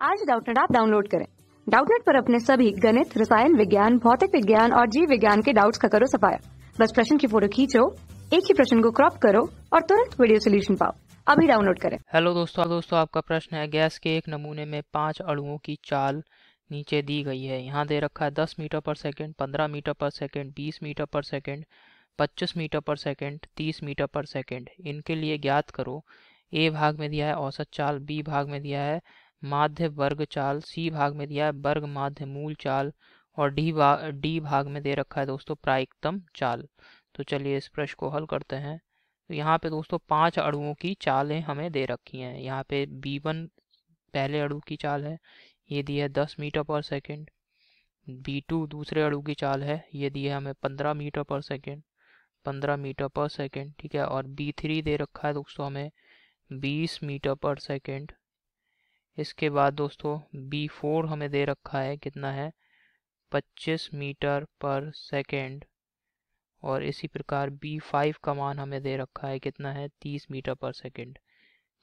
आज Doubtnut app download करें। Doubtnut पर अपने सभी गणित, रसायन विज्ञान, भौतिक विज्ञान और जीव विज्ञान के डाउट्स का करो सफाया। बस प्रश्न की फोटो खींचो, एक ही प्रश्न को क्रॉप करो और तुरंत वीडियो सोल्यूशन पाओ। अभी डाउनलोड करें। हेलो दोस्तों, आपका प्रश्न है गैस के एक नमूने में 5 अणुओं की चाल नीचे दी गई है। यहाँ दे रखा है 10 मीटर पर सेकंड, 15 मीटर पर सेकंड, 20 मीटर पर सेकंड, 25 मीटर पर सेकंड, 30 मीटर पर सेकंड। इनके लिए ज्ञात करो। ए भाग में दिया है औसत चाल, बी भाग में दिया है माध्य वर्ग चाल, सी भाग में दिया है वर्ग माध्य मूल चाल और डी भाग में दे रखा है दोस्तों प्रायिकतम चाल। तो चलिए इस प्रश्न को हल करते हैं। तो यहाँ पे दोस्तों 5 अणुओं की चालें हमें दे रखी हैं। यहाँ पे B1 पहले अणु की चाल है, ये दी है 10 मीटर पर सेकंड। B2 दूसरे अणु की चाल है, ये दी है हमें 15 मीटर पर सेकंड, 15 मीटर पर सेकंड, ठीक है। और B3 दे रखा है दोस्तों हमें 20 मीटर पर सेकंड। इसके बाद दोस्तों B4 हमें दे रखा है, कितना है 25 मीटर पर सेकंड। और इसी प्रकार B5 का मान हमें दे रखा है, कितना है 30 मीटर पर सेकंड,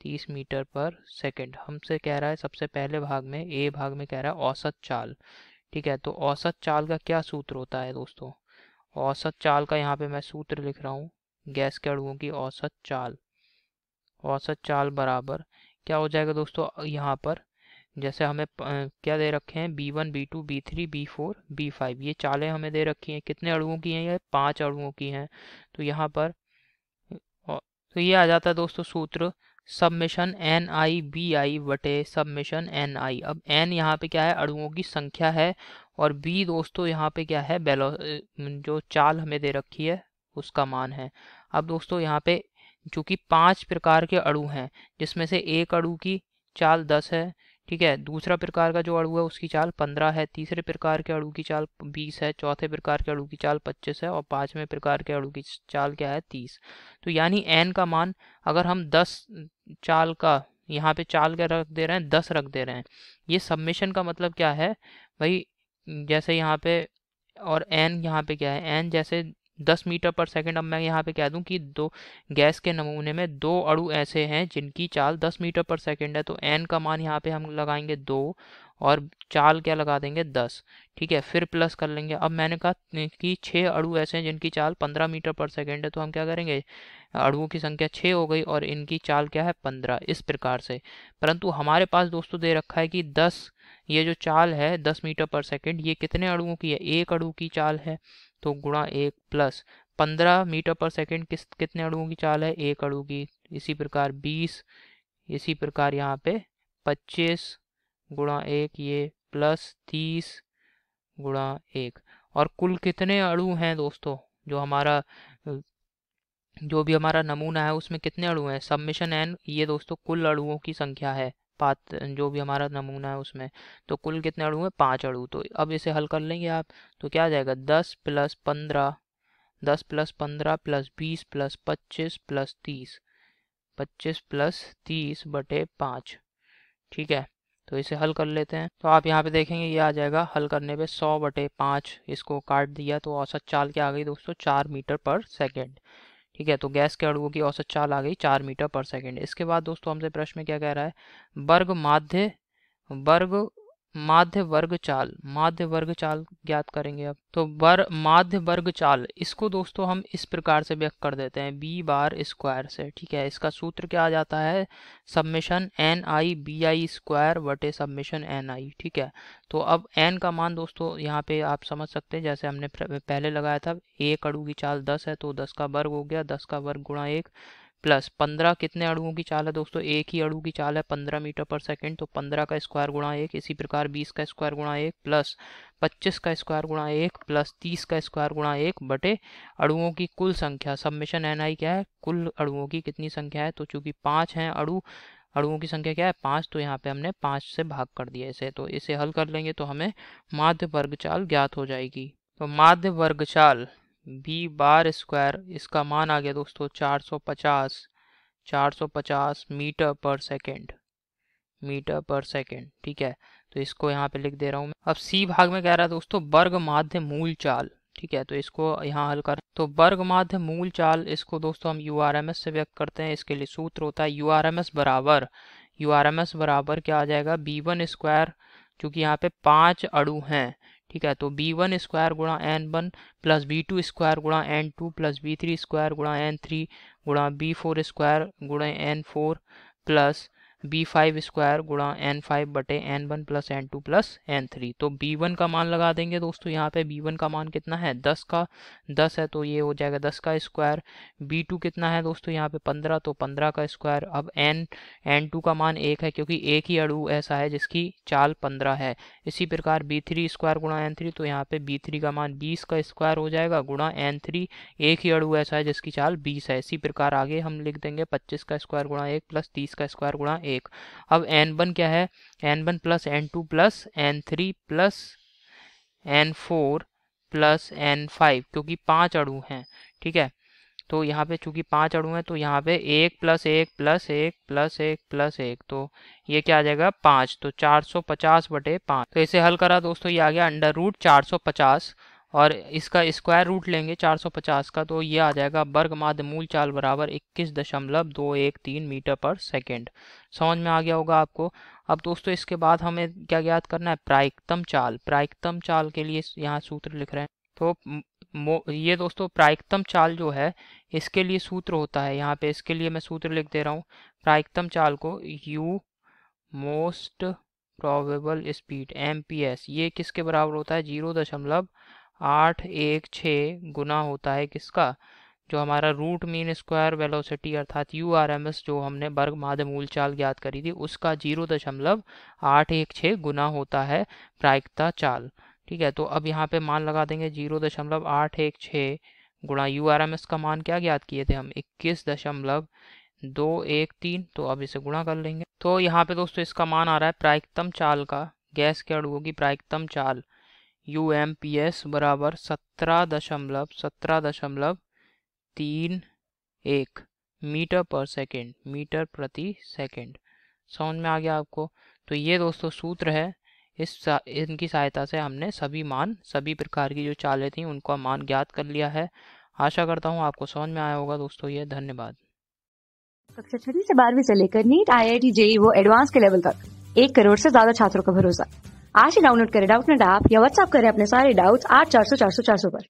30 मीटर पर सेकंड। हमसे कह रहा है सबसे पहले भाग में, ए भाग में कह रहा है औसत चाल, ठीक है। तो औसत चाल का क्या सूत्र होता है दोस्तों? औसत चाल का यहाँ पे मैं सूत्र लिख रहा हूँ, गैस के अणुओं की औसत चाल। औसत चाल बराबर क्या हो जाएगा दोस्तों? यहाँ पर जैसे हमें क्या दे रखे हैं B1 B2 B3 B4 B5, ये चालें हमें दे रखी हैं। कितने अणुओं की हैं? ये 5 अणुओं की हैं। तो यहाँ पर तो ये आ जाता है दोस्तों सूत्र सबमिशन NI/BI बटे सबमिशन NI। अब N यहाँ पे क्या है? अणुओं की संख्या है, और B दोस्तों यहाँ पे क्या है? जो चाल हमें दे रखी है उसका मान है। अब दोस्तों यहाँ पे चूंकि 5 प्रकार के अणु हैं, जिसमें से एक अणु की चाल 10 है, ठीक है। दूसरा प्रकार का जो अणु है उसकी चाल 15 है, तीसरे प्रकार के अणु की चाल 20 है, चौथे प्रकार के अणु की चाल 25 है और पांचवें प्रकार के अणु की चाल क्या है 30। तो यानी n का मान अगर हम 10 चाल का यहाँ पे चाल क्या रख दे रहे हैं? 10 रख दे रहे हैं। ये सबमिशन का मतलब क्या है भाई? जैसे यहाँ पे और n यहाँ पे क्या है? n जैसे 10 मीटर पर सेकंड। अब मैं यहाँ पे कह दूं कि दो गैस के नमूने में 2 अणु ऐसे हैं जिनकी चाल 10 मीटर पर सेकंड है, तो n का मान यहाँ पे हम लगाएंगे 2 और चाल क्या लगा देंगे 10, ठीक है। फिर प्लस कर लेंगे। अब मैंने कहा कि 6 अणु ऐसे हैं जिनकी चाल 15 मीटर पर सेकंड है, तो हम क्या करेंगे? अणुओं की संख्या 6 हो गई और इनकी चाल क्या है 15, इस प्रकार से। परंतु हमारे पास दोस्तों दे रखा है कि 10, ये जो चाल है 10 मीटर पर सेकंड, ये कितने अणुओं की है? एक अणु की चाल है, तो गुणा 1 प्लस 15 मीटर पर सेकंड कितने अणुओं की चाल है? एक अणु की। इसी प्रकार 20, इसी प्रकार यहाँ पे 25 गुणा 1 ये प्लस 30 गुणा 1। और कुल कितने अणु हैं दोस्तों? जो भी हमारा नमूना है उसमें कितने अणु हैं? सबमिशन n, ये दोस्तों कुल अणुओं की संख्या है जो भी हमारा नमूना है उसमें। तो कुल कितने अणु हैं? 5 अणु। तो अब इसे हल कर लेंगे आप, तो क्या आ जाएगा? 10 plus 15, 10 plus 15 plus 20 plus 25 plus 30, 25 plus 30 बटे 5, ठीक है। तो इसे हल कर लेते हैं। तो आप यहाँ पे देखेंगे ये आ जाएगा हल करने पे 100 बटे 5, इसको काट दिया तो औसत चाल क्या आ गई दोस्तों? 4 मीटर पर सेकेंड, ठीक है। तो गैस के अणुओं की औसत चाल आ गई 4 मीटर पर सेकंड। इसके बाद दोस्तों हमसे प्रश्न में क्या कह रहा है? वर्ग माध्य वर्ग चाल, माध्य वर्ग चाल ज्ञात करेंगे। अब तो माध्य वर्ग चाल, इसको दोस्तों हम इस प्रकार से व्यक्त कर देते हैं b बार स्क्वायर से, ठीक है। इसका सूत्र क्या आ जाता है? सबमिशन NI/BI स्क्वायर बटे सबमिशन NI, ठीक है। तो अब n का मान दोस्तों यहाँ पे आप समझ सकते हैं, जैसे हमने पहले लगाया था, एक अणु की चाल 10 है तो 10 का वर्ग हो गया, 10 का वर्ग गुणा 1 प्लस 15 कितने अणुओं की चाल है दोस्तों? एक ही अणु की चाल है 15 मीटर पर सेकंड, तो 15 का स्क्वायर गुणा 1। इसी प्रकार 20 का स्क्वायर गुणा 1 प्लस 25 का स्क्वायर गुणा 1 प्लस 30 का स्क्वायर गुणा 1 बटे अणुओं की कुल संख्या। सबमिशन NI क्या है? कुल अणुओं की कितनी संख्या है? तो चूंकि 5 हैं अणुओं की संख्या क्या है? 5, तो यहाँ पे हमने 5 से भाग कर दिया इसे। तो इसे हल कर लेंगे तो हमें माध्य वर्ग चाल ज्ञात हो जाएगी। तो माध्य वर्ग चाल b बार स्क्वायर, इसका मान आ गया दोस्तों 450 मीटर पर सेकेंड, मीटर पर सेकेंड, ठीक है। तो इसको यहाँ पे लिख दे रहा हूँ मैं। अब सी भाग में कह रहा है दोस्तों वर्ग माध्य मूल चाल, ठीक है। तो इसको यहाँ हल करें तो वर्ग माध्य मूल चाल, इसको दोस्तों हम URMS से व्यक्त करते हैं। इसके लिए सूत्र होता है URMS बराबर, URMS बराबर क्या आ जाएगा, B1 स्क्वायर, क्योंकि यहाँ पे 5 अणु हैं, ठीक है, तो B1 स्क्वायर गुणा N1 प्लस B2 स्क्वायर गुणा N2 प्लस B3 स्क्वायर गुणा N3 गुणा B4 स्क्वायर गुणा N4 प्लस B5 स्क्वायर गुणा N5 बटे N1 plus N2 plus N3। तो B1 का मान लगा देंगे दोस्तों, यहाँ पे B1 का मान कितना है, 10 है, तो ये हो जाएगा 10 का स्क्वायर। B2 कितना है दोस्तों, यहाँ पे 15, तो 15 का स्क्वायर। अब N2 का मान 1 है, क्योंकि एक ही अणु ऐसा है जिसकी चाल 15 है। इसी प्रकार B3 स्क्वायर गुणा N3, तो यहाँ पे B3 का मान 20 का स्क्वायर हो जाएगा गुणा N3, एक ही अणु ऐसा है जिसकी चाल 20 है। इसी प्रकार आगे हम लिख देंगे 25 का स्क्वायर गुणा 1 प्लस 30 का स्क्वायर गुणा 1। अब N1 क्या है, N1 plus N2 plus N3 plus N4 plus N5, क्योंकि 5 अणु हैं, ठीक है, तो यहाँ पे चूंकि 5 अणु हैं तो यहाँ पे 1 प्लस 1 प्लस 1 प्लस 1 प्लस 1, तो ये क्या आ जाएगा 5, तो 450 बटे 5। तो इसे हल करा दोस्तों, ये आ गया अंडर रूट 450, और इसका स्क्वायर रूट लेंगे 450 का, तो ये आ जाएगा वर्ग माध्य मूल चाल बराबर 21.213 मीटर पर सेकेंड। समझ में आ गया होगा आपको। अब दोस्तों इसके बाद हमें क्या ज्ञात करना है, प्रायिकतम चाल। प्रायिकतम चाल के लिए यहाँ सूत्र लिख रहे हैं, तो ये दोस्तों प्रायिकतम चाल जो है इसके लिए सूत्र होता है, यहाँ पे इसके लिए मैं सूत्र लिख दे रहा हूँ। प्रायिकतम चाल को U most probable speed MPS, ये किसके बराबर होता है, 0.816 गुना होता है किसका, जो हमारा रूट मीन स्क्वायर वेलोसिटी अर्थात URMS जो हमने वर्ग माध्य मूल चाल ज्ञात करी थी उसका 0.816 गुना होता है प्रायिकता चाल, ठीक है। तो अब यहाँ पे मान लगा देंगे 0.816 गुणा URMS का मान क्या ज्ञात किए थे हम, 21.213, तो अब इसे गुणा कर लेंगे। तो यहाँ पे दोस्तों इसका मान आ रहा है प्रायिकतम चाल का, गैस के अणुओं की प्रायिकतम चाल UMPS बराबर 17.31 मीटर पर सेकेंड, मीटर प्रति सेकेंड। समझ में आ गया आपको। तो ये दोस्तों सूत्र है, इनकी सहायता से हमने सभी प्रकार की जो चालें थी उनका मान ज्ञात कर लिया है। आशा करता हूँ आपको समझ में आया होगा दोस्तों ये। धन्यवाद। कक्षा 6 से 12वीं से लेकर नीट, IIT, JEE वो एडवांस के लेवल तक 1 करोड़ से ज्यादा छात्रों का भरोसा। आज ही डाउनलोड करें डाउटनेट ऐप या व्हाट्सएप करें अपने सारे डाउट्स 8400 400 400 पर।